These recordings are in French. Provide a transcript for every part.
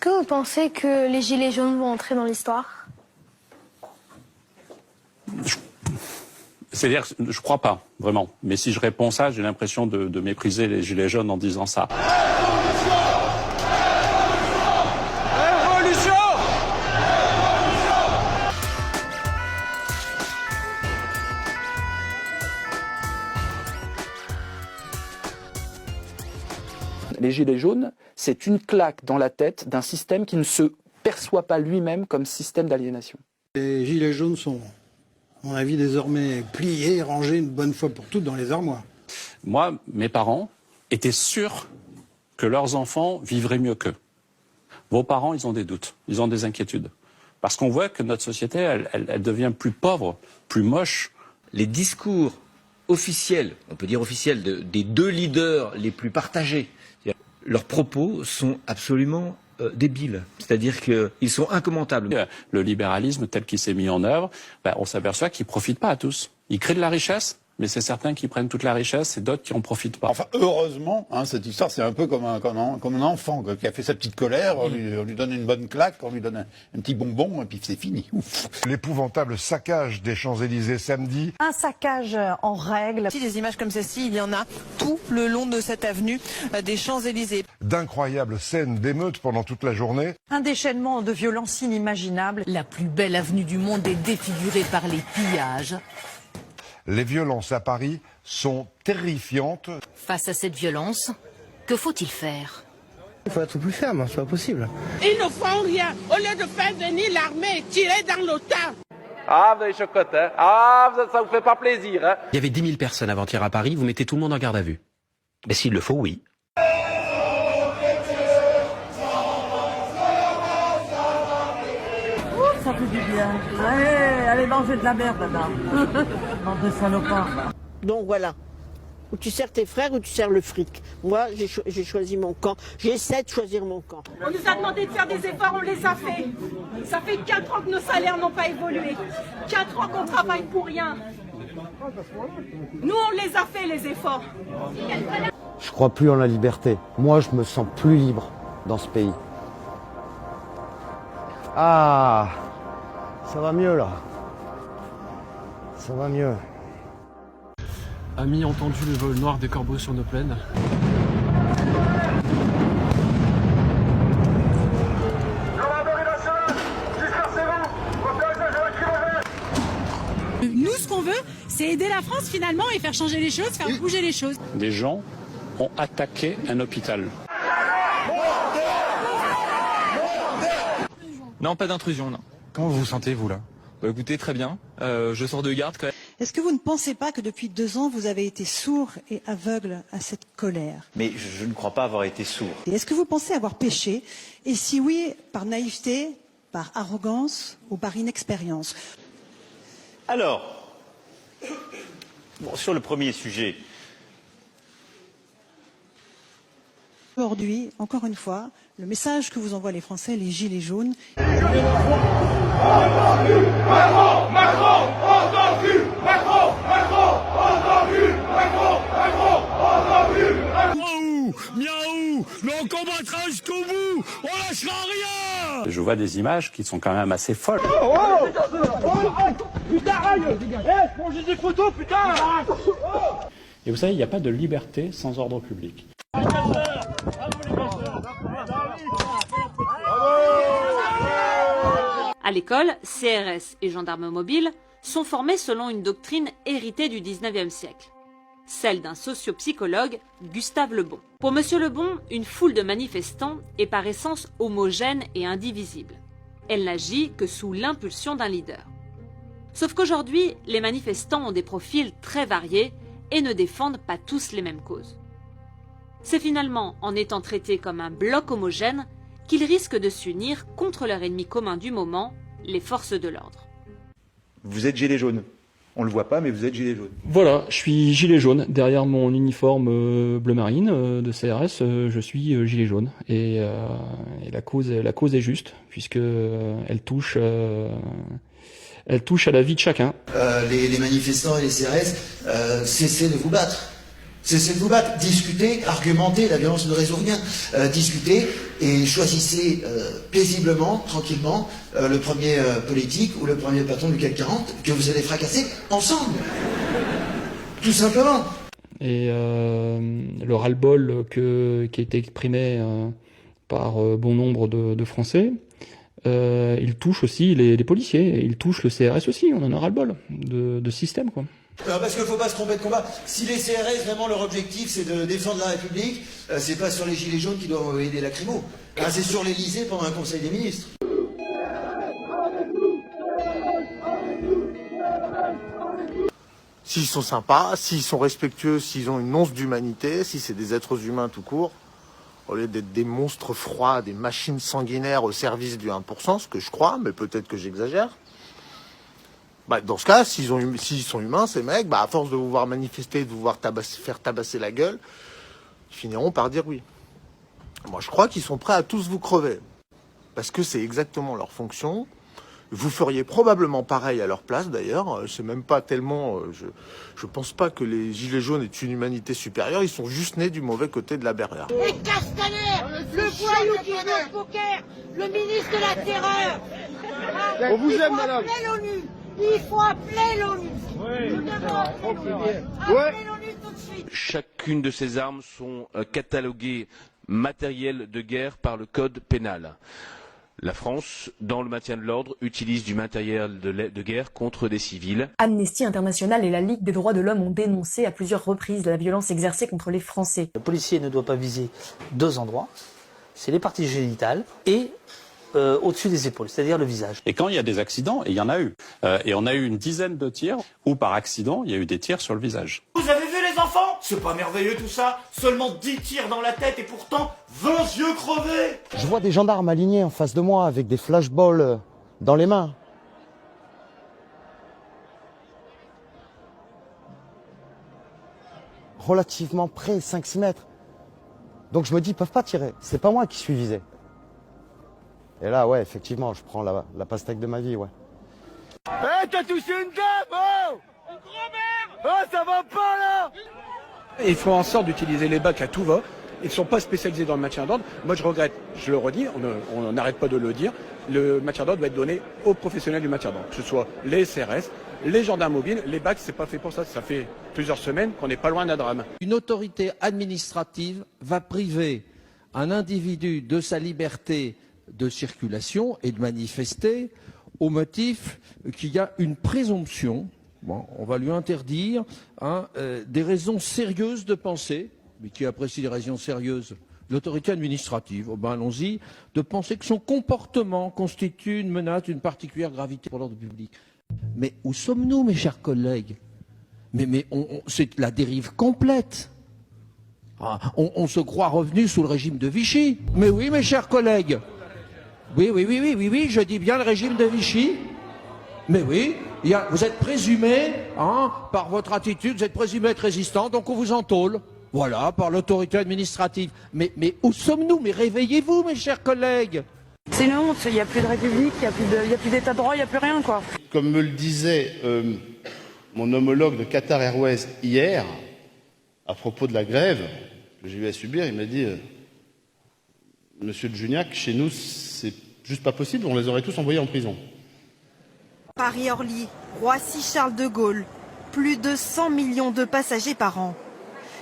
que vous pensez que les Gilets jaunes vont entrer dans l'histoire? C'est-à-dire, je crois pas, vraiment. Mais si je réponds ça, j'ai l'impression de mépriser les Gilets jaunes en disant ça. Révolution! Les Gilets jaunes, c'est une claque dans la tête d'un système qui ne se perçoit pas lui-même comme système d'aliénation. Les Gilets jaunes sont, à mon avis, désormais pliés et rangés une bonne fois pour toutes dans les armoires. Moi, mes parents étaient sûrs que leurs enfants vivraient mieux qu'eux. Vos parents, ils ont des doutes, ils ont des inquiétudes. Parce qu'on voit que notre société, elle devient plus pauvre, plus moche. Les discours officiels, on peut dire officiels, des deux leaders les plus partagés, leurs propos sont absolument débiles. C'est-à-dire qu'ils sont incommentables. Le libéralisme tel qu'il s'est mis en œuvre, on s'aperçoit qu'il ne profite pas à tous. Il crée de la richesse, mais c'est certains qui prennent toute la richesse et d'autres qui n'en profitent pas. Enfin, heureusement, cette histoire, c'est un peu comme un enfant qui a fait sa petite colère, on lui donne une bonne claque, on lui donne un petit bonbon, et puis c'est fini. L'épouvantable saccage des Champs-Élysées samedi. Un saccage en règle. Des images comme celle-ci, il y en a tout le long de cette avenue des Champs-Élysées. D'incroyables scènes d'émeutes pendant toute la journée. Un déchaînement de violence inimaginable. La plus belle avenue du monde est défigurée par les pillages. Les violences à Paris sont terrifiantes. Face à cette violence, que faut-il faire? Il faut être plus ferme, c'est pas possible. Ils ne font rien. Au lieu de faire venir l'armée, tirer dans l'OTAN. Ah, vous avez chocotte, hein? Ah, ça vous fait pas plaisir, hein? Il y avait 10 000 personnes avant-hier à Paris, vous mettez tout le monde en garde à vue. Mais s'il le faut, oui. Ça fait du bien. Allez manger de la merde là-bas. Bande de salopards. Donc voilà. Ou tu sers tes frères ou tu sers le fric. Moi, j'ai choisi mon camp. J'essaie de choisir mon camp. On nous a demandé de faire des efforts, on les a fait. Ça fait 4 ans que nos salaires n'ont pas évolué. 4 ans qu'on travaille pour rien. Nous, on les a fait, les efforts. Je crois plus en la liberté. Moi, je me sens plus libre dans ce pays. Ah, ça va mieux là. Ça va mieux. Amis entendu le vol noir des corbeaux sur nos plaines. Nous, ce qu'on veut, c'est aider la France finalement et faire changer les choses, faire bouger les choses. Des gens ont attaqué un hôpital. Non, pas d'intrusion, non. Comment vous vous sentez, vous, là? Bah écoutez, très bien. Je sors de garde quand même. Est-ce que vous ne pensez pas que depuis 2 ans, vous avez été sourd et aveugle à cette colère? Mais je ne crois pas avoir été sourd. Et est-ce que vous pensez avoir péché? Et si oui, par naïveté, par arrogance ou par inexpérience? Alors, sur le premier sujet. Aujourd'hui, encore une fois, le message que vous envoient les Français, les Gilets jaunes. Miaou, mais on combattra jusqu'au bout, on lâchera rien. Je vois des images qui sont quand même assez folles. Putain, j'ai des photos, putain. Et vous savez, il n'y a pas de liberté sans ordre public. À l'école, CRS et gendarmes mobiles sont formés selon une doctrine héritée du 19e siècle, celle d'un sociopsychologue, Gustave Le Bon. Pour M. Le Bon, une foule de manifestants est par essence homogène et indivisible. Elle n'agit que sous l'impulsion d'un leader. Sauf qu'aujourd'hui, les manifestants ont des profils très variés et ne défendent pas tous les mêmes causes. C'est finalement en étant traités comme un bloc homogène qu'ils risquent de s'unir contre leur ennemi commun du moment, les forces de l'ordre. Vous êtes gilet jaune. On le voit pas, mais vous êtes gilet jaune. Voilà, je suis gilet jaune. Derrière mon uniforme bleu marine de CRS, je suis gilet jaune. Et la cause est juste, puisque elle touche à la vie de chacun. Les manifestants et les CRS, cessez de vous battre. C'est de vous battre, discuter, argumenter, la violence ne résout rien. Discuter et choisissez paisiblement, tranquillement, le premier politique ou le premier patron du CAC 40 que vous allez fracasser ensemble. Tout simplement. Et le ras-le-bol qui a été exprimé par bon nombre de Français, il touche aussi les policiers, il touche le CRS aussi, on en a ras-le-bol de système, quoi. Parce qu'il ne faut pas se tromper de combat. Si les CRS, vraiment, leur objectif, c'est de défendre la République, c'est pas sur les gilets jaunes qui doivent envoyer des lacrymos. C'est sur l'Élysée pendant un conseil des ministres. S'ils sont sympas, s'ils sont respectueux, s'ils ont une once d'humanité, si c'est des êtres humains tout court, au lieu d'être des monstres froids, des machines sanguinaires au service du 1%, ce que je crois, mais peut-être que j'exagère, bah, dans ce cas, s'ils sont humains, ces mecs, bah, à force de vous voir manifester, de vous voir faire tabasser la gueule, ils finiront par dire oui. Moi, je crois qu'ils sont prêts à tous vous crever. Parce que c'est exactement leur fonction. Vous feriez probablement pareil à leur place, d'ailleurs. C'est même pas tellement... je pense pas que les gilets jaunes aient une humanité supérieure. Ils sont juste nés du mauvais côté de la barrière. Et Castaner, le voyou qui joue au poker, le ministre de la Terreur. On vous aime, madame. Il faut appeler l'ONU. Nous devons appeler l'ONU. Appelez l'ONU tout de suite. Chacune de ces armes sont cataloguées matériel de guerre par le code pénal. La France, dans le maintien de l'ordre, utilise du matériel de guerre contre des civils. Amnesty International et la Ligue des droits de l'homme ont dénoncé à plusieurs reprises la violence exercée contre les Français. Le policier ne doit pas viser deux endroits, c'est les parties génitales et au-dessus des épaules, c'est-à-dire le visage. Et quand il y a des accidents, et il y en a eu, et on a eu une dizaine de tirs où par accident, il y a eu des tirs sur le visage. Vous avez vu les enfants? C'est pas merveilleux tout ça? Seulement 10 tirs dans la tête et pourtant 20 yeux crevés. Je vois des gendarmes alignés en face de moi avec des flashballs dans les mains. Relativement près, 5-6 mètres. Donc je me dis, ils peuvent pas tirer. C'est pas moi qui suis visé. Et là, ouais, effectivement, je prends la pastèque de ma vie, ouais. Eh, t'as touché une dame, oh! Oh, ça va pas, là! Ils font en sorte d'utiliser les bacs à tout va. Ils ne sont pas spécialisés dans le maintien d'ordre. Moi, je regrette, je le redis, on n'arrête pas de le dire, le maintien d'ordre doit être donné aux professionnels du maintien d'ordre, que ce soit les CRS, les gendarmes mobiles. Les bacs, c'est pas fait pour ça. Ça fait plusieurs semaines qu'on n'est pas loin d'un drame. Une autorité administrative va priver un individu de sa liberté de circulation et de manifester au motif qu'il y a une présomption. Bon, on va lui interdire des raisons sérieuses de penser, mais qui apprécie les raisons sérieuses, l'autorité administrative, allons-y, de penser que son comportement constitue une menace d'une particulière gravité pour l'ordre public. Mais où sommes-nous, mes chers collègues? C'est la dérive complète. On se croit revenu sous le régime de Vichy. Mais oui, mes chers collègues. Oui, je dis bien le régime de Vichy. Mais oui, vous êtes présumé, par votre attitude, vous êtes présumé être résistant, donc on vous entôle. Voilà, par l'autorité administrative. Mais où sommes-nous? Mais réveillez-vous, mes chers collègues. C'est une honte, il n'y a plus de République, il n'y a plus d'état de droit, il n'y a plus rien, quoi. Comme me le disait mon homologue de Qatar Airways hier, à propos de la grève que j'ai eu à subir, il m'a dit Monsieur de Juniac, chez nous, c'est juste pas possible, on les aurait tous envoyés en prison. Paris-Orly, Roissy-Charles de Gaulle, plus de 100 millions de passagers par an.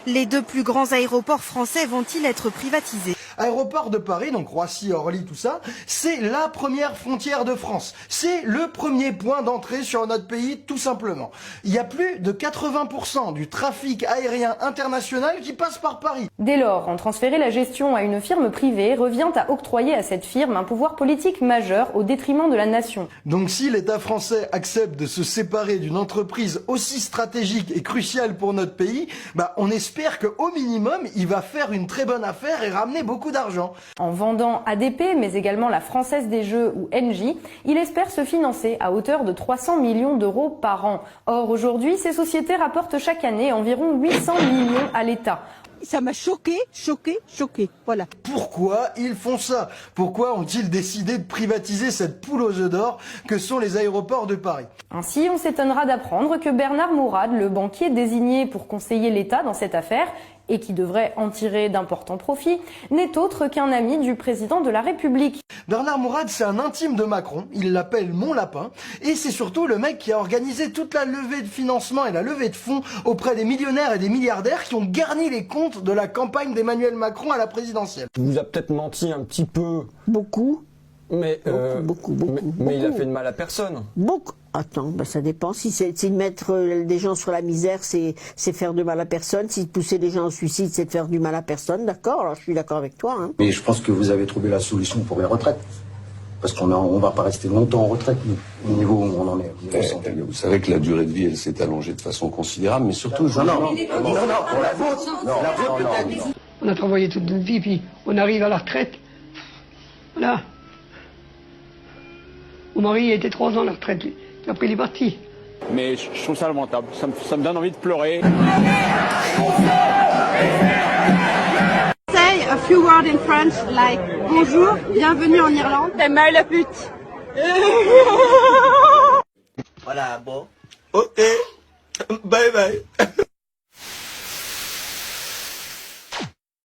Les deux plus grands aéroports français vont-ils être privatisés? Aéroport de Paris, donc Roissy, Orly, tout ça, c'est la première frontière de France. C'est le premier point d'entrée sur notre pays, tout simplement. Il y a plus de 80% du trafic aérien international qui passe par Paris. Dès lors, en transférer la gestion à une firme privée revient à octroyer à cette firme un pouvoir politique majeur au détriment de la nation. Donc si l'État français accepte de se séparer d'une entreprise aussi stratégique et cruciale pour notre pays, on espère qu'au minimum, il va faire une très bonne affaire et ramener beaucoup d'argent. En vendant ADP, mais également la Française des Jeux ou Engie, il espère se financer à hauteur de 300 millions d'euros par an. Or, aujourd'hui, ces sociétés rapportent chaque année environ 800 millions à l'État. ça m'a choqué. Voilà. Pourquoi ils font ça? Pourquoi ont-ils décidé de privatiser cette poule aux œufs d'or que sont les aéroports de Paris? Ainsi, on s'étonnera d'apprendre que Bernard Mourad, le banquier désigné pour conseiller l'État dans cette affaire, et qui devrait en tirer d'importants profits, n'est autre qu'un ami du président de la République. Bernard Mourad, c'est un intime de Macron, il l'appelle Mon Lapin, et c'est surtout le mec qui a organisé toute la levée de financement et la levée de fonds auprès des millionnaires et des milliardaires qui ont garni les comptes de la campagne d'Emmanuel Macron à la présidentielle. Il vous a peut-être menti un petit peu. Beaucoup. Mais, mais il a fait de mal à personne. Beaucoup. Attends, ça dépend. Si mettre des gens sur la misère, c'est faire de mal à personne. Si pousser des gens au suicide, c'est de faire du mal à personne. D'accord? Alors je suis d'accord avec toi. Hein. Mais je pense que vous avez trouvé la solution pour les retraites. Parce qu'on va pas rester longtemps en retraite, nous, au niveau où on en est. Vous savez que la durée de vie, elle s'est allongée de façon considérable, mais surtout... Non, pour la vôtre. Non. On a travaillé toute notre vie, puis on arrive à la retraite. Voilà. Mon mari était 3 ans à la retraite, puis après il est parti. Mais je trouve ça lamentable, ça me donne envie de pleurer. Say a few words in French like bonjour, bienvenue en Irlande. T'es mal la pute. Voilà, bon. Ok. Bye bye.